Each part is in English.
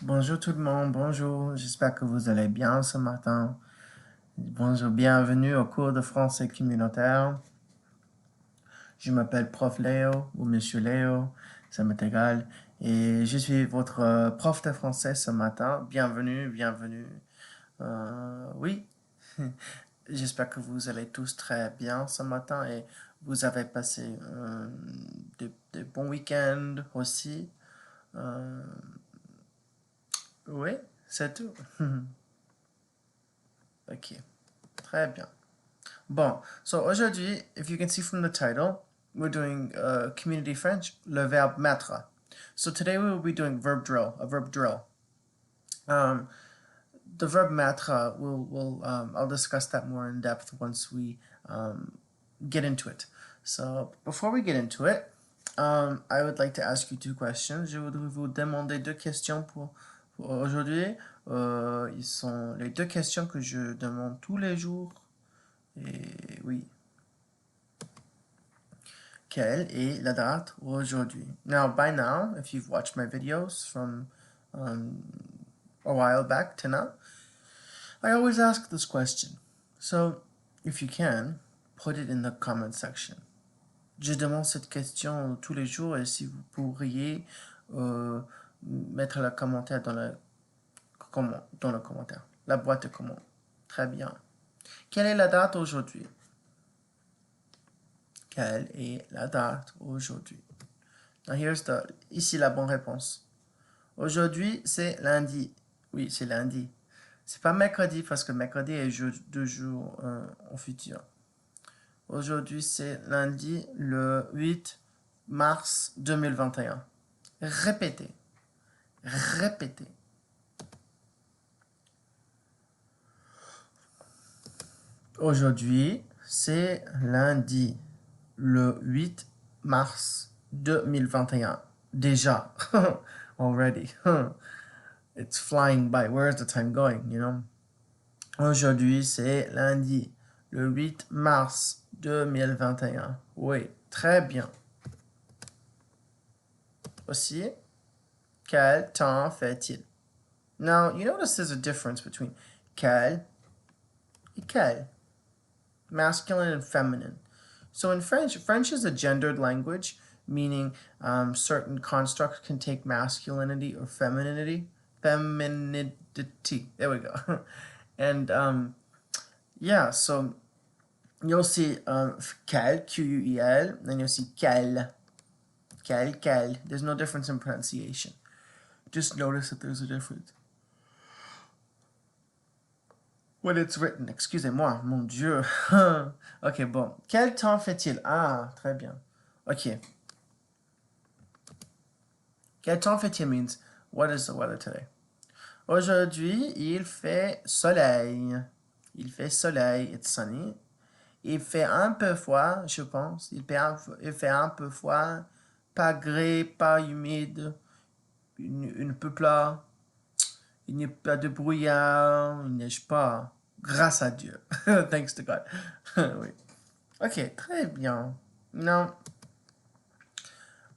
Bonjour tout le monde, bonjour, j'espère que vous allez bien ce matin. Bonjour, bienvenue au cours de français communautaire. Je m'appelle Prof Léo ou Monsieur Léo, ça m'est égal. Et je suis votre prof de français ce matin. Bienvenue, bienvenue. Oui, j'espère que vous allez tous très bien ce matin et vous avez passé des bons week-ends aussi. Oui, c'est tout. Ok, très bien. Bon, so aujourd'hui, if you can see from the title, we're doing community French, le verbe mettre. So today we will be doing verb drill, a verb drill. The verb mettre, I'll discuss that more in depth once we get into it. So before we get into it, I would like to ask you two questions. Je voudrais vous demander deux questions pour aujourd'hui. Ils sont les deux questions que je demande tous les jours. Et oui. Quelle est la date aujourd'hui? Now, by now, if you've watched my videos from a while back to now, I always ask this question. So, if you can, put it in the comment section. Je demande cette question tous les jours et si vous pourriez mettre le commentaire dans le commentaire, la boîte de commentaires. Très bien. Quelle est la date aujourd'hui? Quelle est la date aujourd'hui? Now ici la bonne réponse. Aujourd'hui, c'est lundi. Oui, c'est lundi. C'est pas mercredi parce que mercredi est deux jours au futur. Aujourd'hui, c'est lundi, le 8 mars 2021. Répétez. Répétez. Aujourd'hui, c'est lundi, le 8 mars 2021. Déjà. Already. It's flying by. Where's the time going, you know? Aujourd'hui, c'est lundi, le 8 mars 2021. Oui, très bien. Aussi, quel temps fait-il? Now, you notice there's a difference between quel et quel. Masculine and feminine. So in French is a gendered language, meaning certain constructs can take masculinity or femininity. Femininity. There we go. And yeah, so you'll see quel, Q-U-E-L, and you'll see quel. Quel. There's no difference in pronunciation. Just notice that there's a difference. When it's written, excusez-moi, mon Dieu. Ok, bon. Quel temps fait-il? Ah, très bien. Ok. Quel temps fait-il means, what is the weather today? Aujourd'hui, il fait soleil. Il fait soleil, it's sunny. Il fait un peu froid, je pense. Il fait un peu froid. Pas gris, pas humide. Un peu plat. Il n'y a pas de brouillard. Il neige pas. Grâce à Dieu. Thanks to God. Oui. Ok, très bien. Now,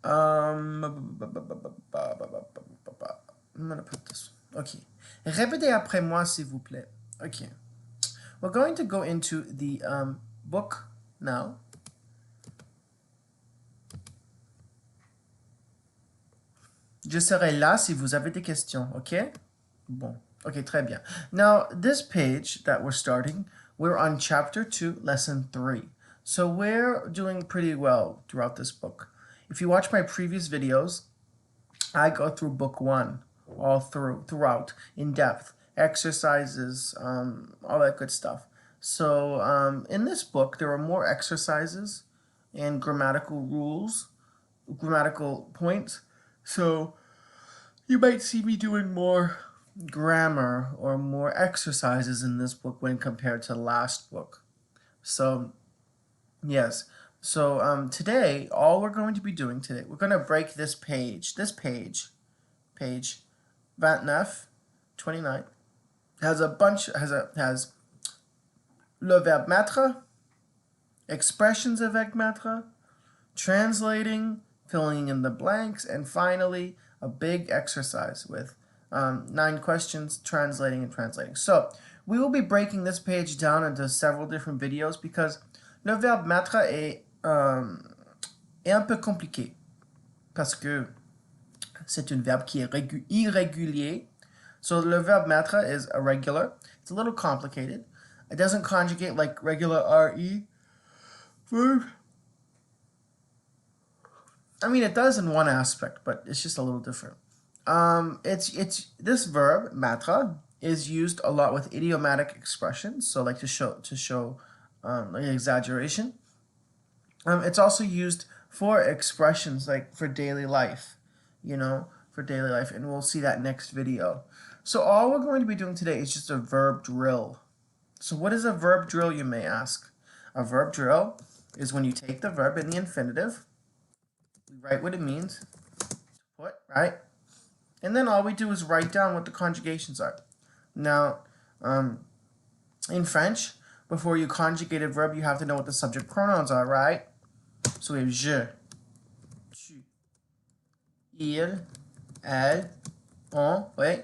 I'm gonna put this. Ok. Répétez après moi, s'il vous plaît. Ok. We're going to go into the book now. Je serai là si vous avez des questions, ok? Bon, ok, très bien. Now, this page that we're starting, we're on chapter 2, lesson 3. So we're doing pretty well throughout this book. If you watch my previous videos, I go through book 1 all throughout, in depth, exercises, all that good stuff. So in this book, there are more exercises and grammatical rules, grammatical points. So you might see me doing more grammar or more exercises in this book when compared to the last book. So, yes. So today, all we're going to be doing today, we're going to break this page, page 29, has a bunch, has le verbe mettre, expressions of verbe mettre, translating, filling in the blanks, and finally, a big exercise with 9 questions, translating and translating. So we will be breaking this page down into several different videos because le verbe mettre est un peu compliqué parce que c'est un verbe qui est irrégulier. So the verb mettre is irregular. It's a little complicated. It doesn't conjugate like regular RE verb. I mean, it does in one aspect, but it's just a little different. It's this verb mettre is used a lot with idiomatic expressions, so like to show like exaggeration. It's also used for expressions like for daily life, for daily life, and we'll see that next video. So all we're going to be doing today is just a verb drill. So what is a verb drill, you may ask? A verb drill is when you take the verb in the infinitive, we write what it means, to put, right? And then all we do is write down what the conjugations are. Now, in French, before you conjugate a verb, you have to know what the subject pronouns are, right? So we have je, tu, il, elle, on, wait,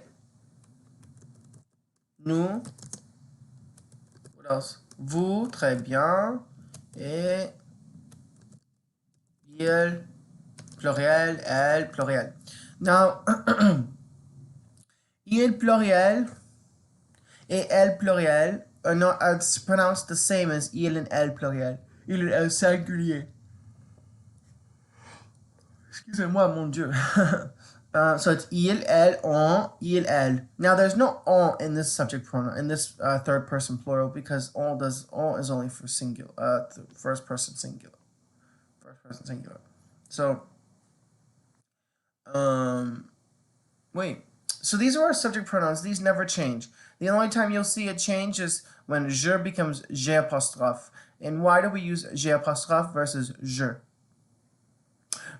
nous, what else? Vous, très bien, et il, pluriel, elle, pluriel. Now, il pluriel et elle pluriel are not it's pronounced the same as il and elle pluriel. Il and elle singulier. Excusez-moi, mon Dieu. So it's il, elle, on, il, elle. Now there's no on in this subject pronoun, in this third person plural, because on is only for singular, first person singular. First person singular. So, wait. So these are our subject pronouns. These never change. The only time you'll see a change is when je becomes j'ai apostrophe. And why do we use j'ai apostrophe versus je?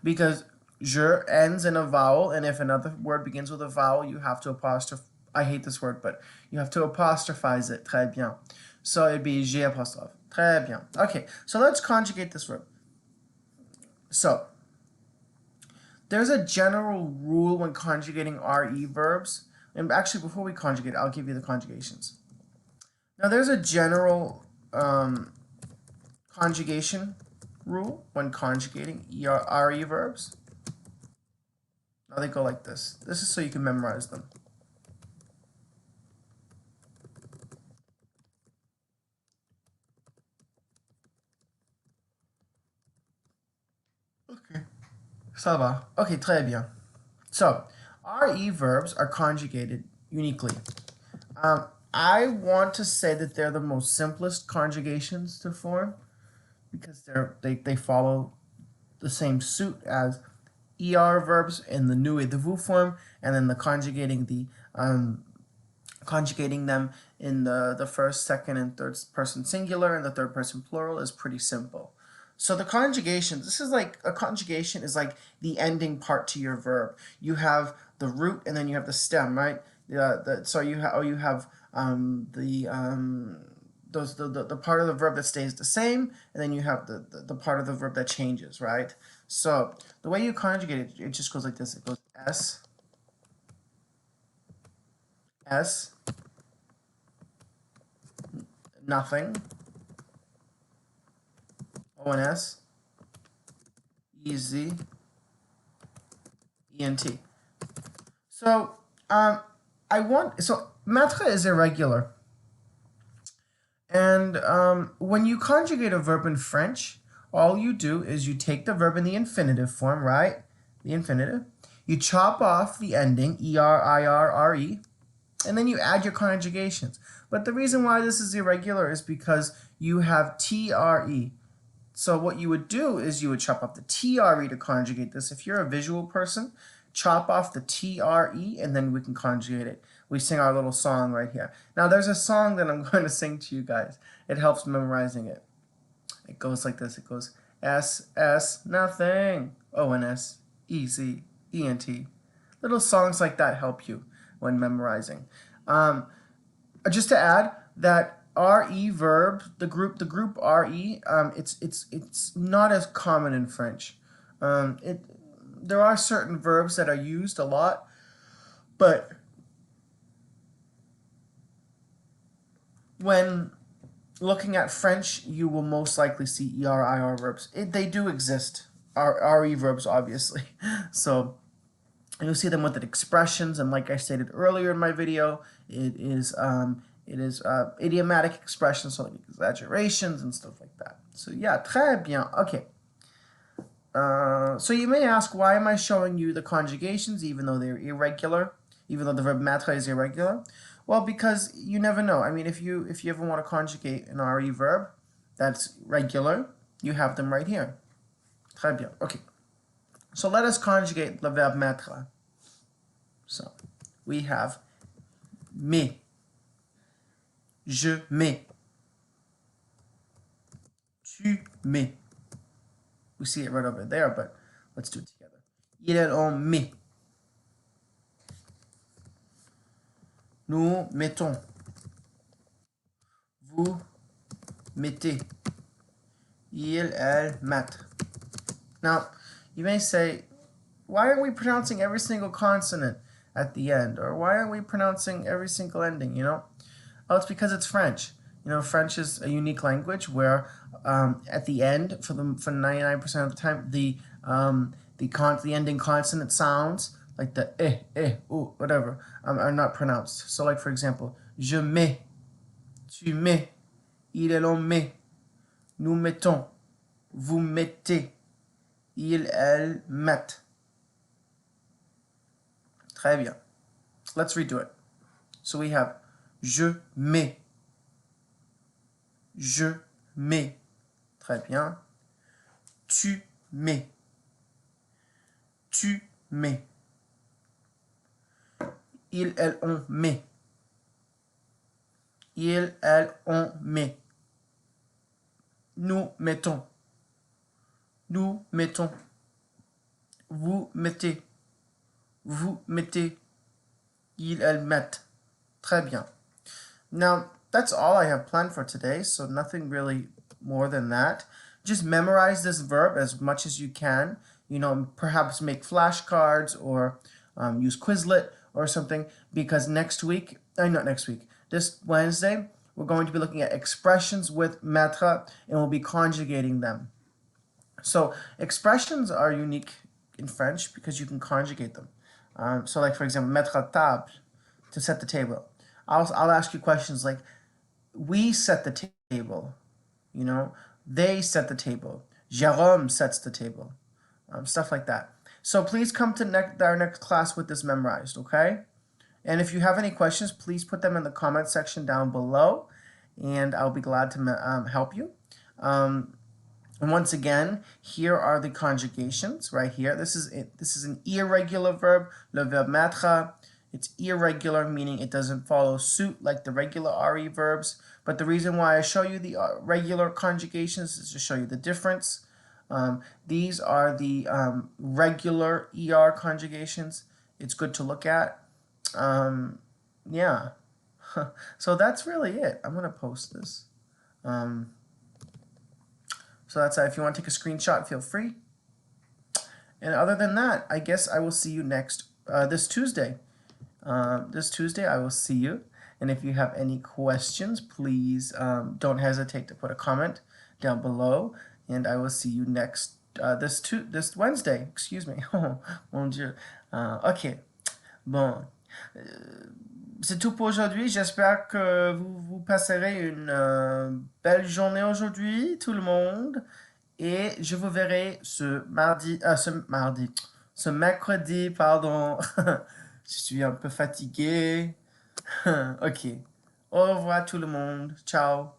Because je ends in a vowel, and if another word begins with a vowel, you have to apostrophe. I hate this word, but you have to apostrophize it. Très bien. So it'd be j'ai apostrophe. Très bien. Okay, so let's conjugate this verb. So, there's a general rule when conjugating RE verbs. And actually, before we conjugate, I'll give you the conjugations. Now, there's a general conjugation rule when conjugating RE verbs. Now, they go like this. This is so you can memorize them. Okay. Ça va. Okay, très bien. So, RE verbs are conjugated uniquely. I want to say that they're the most simplest conjugations to form because they follow the same suit as ER verbs in the nous et the vous form, and then conjugating them in the first, second, and third person singular and the third person plural is pretty simple. So the conjugations, this is like, a conjugation is like the ending part to your verb. You have the root and then you have the stem, right? So you have the part of the verb that stays the same, and then you have the part of the verb that changes, right? So the way you conjugate it, it just goes like this. It goes S, nothing, ONS, easy, ENT. So so mettre is irregular. And when you conjugate a verb in French, all you do is you take the verb in the infinitive form, right? The infinitive. You chop off the ending, ER, IR, RE, and then you add your conjugations. But the reason why this is irregular is because you have TRE. So what you would do is you would chop off the TRE to conjugate this. If you're a visual person, chop off the TRE and then we can conjugate it. We sing our little song right here. Now there's a song that I'm going to sing to you guys. It helps memorizing it. It goes like this. It goes S, nothing, ONS, easy, ENT. Little songs like that help you when memorizing. Just to add that RE verb, the group RE, it's not as common in French. There are certain verbs that are used a lot, but when looking at French, you will most likely see ER, IR verbs. They do exist, RE verbs, obviously. So you'll see them with the expressions, and like I stated earlier in my video, it is idiomatic expressions, so like exaggerations and stuff like that. So yeah, très bien. Okay. So you may ask, why am I showing you the conjugations even though they're irregular, even though the verb mettre is irregular? Well, because you never know. I mean, if you ever want to conjugate an RE verb that's regular, you have them right here. Très bien. Okay. So let us conjugate the verb mettre. So we have mets, je mets, tu mets. We see it right over there, but let's do it together. Il, on met. Nous mettons. Vous mettez. Il, elle, mettent. Now, you may say, why are we pronouncing every single consonant at the end? Or why aren't we pronouncing every single ending, you know? Oh, it's because it's French. You know, French is a unique language where at the end, for 99% of the time, the ending consonant sounds, like the ou, whatever, are not pronounced. So like, for example, je mets, tu mets, il, elle, on met, nous mettons, vous mettez, il, elle, mettent. Très bien. Let's redo it. So we have je mets, je mets. Très bien. Tu mets, tu mets. Il, elle, on met. Il, elle, on met. Nous mettons. Nous mettons. Vous mettez. Vous mettez. Il, elle, mettent. Très bien. Now, that's all I have planned for today, so nothing really more than that. Just memorize this verb as much as you can. You know, perhaps make flashcards or use Quizlet or something, because next week, not next week, this Wednesday, we're going to be looking at expressions with mettre, and we'll be conjugating them. So expressions are unique in French because you can conjugate them. So like, for example, mettre à table, to set the table. I'll ask you questions like, we set the table, you know, they set the table, Jérôme sets the table, stuff like that. So please come to our next class with this memorized, okay? And if you have any questions, please put them in the comment section down below, and I'll be glad to help you. And once again, here are the conjugations right here. This is an irregular verb, le verbe mettre. It's irregular, meaning it doesn't follow suit like the regular RE verbs. But the reason why I show you the regular conjugations is to show you the difference. These are the regular ER conjugations. It's good to look at. Yeah. So that's really it. I'm going to post this. So that's if you want to take a screenshot, feel free. And other than that, I guess I will see you this Tuesday. This Tuesday I will see you, and if you have any questions, please don't hesitate to put a comment down below, and I will see you this Wednesday, excuse me. Oh mon Dieu. Ok, bon, c'est tout pour aujourd'hui. J'espère que vous passerez une belle journée aujourd'hui, tout le monde, et je vous verrai ce mercredi, pardon. Je suis un peu fatigué. Ok. Au revoir tout le monde. Ciao.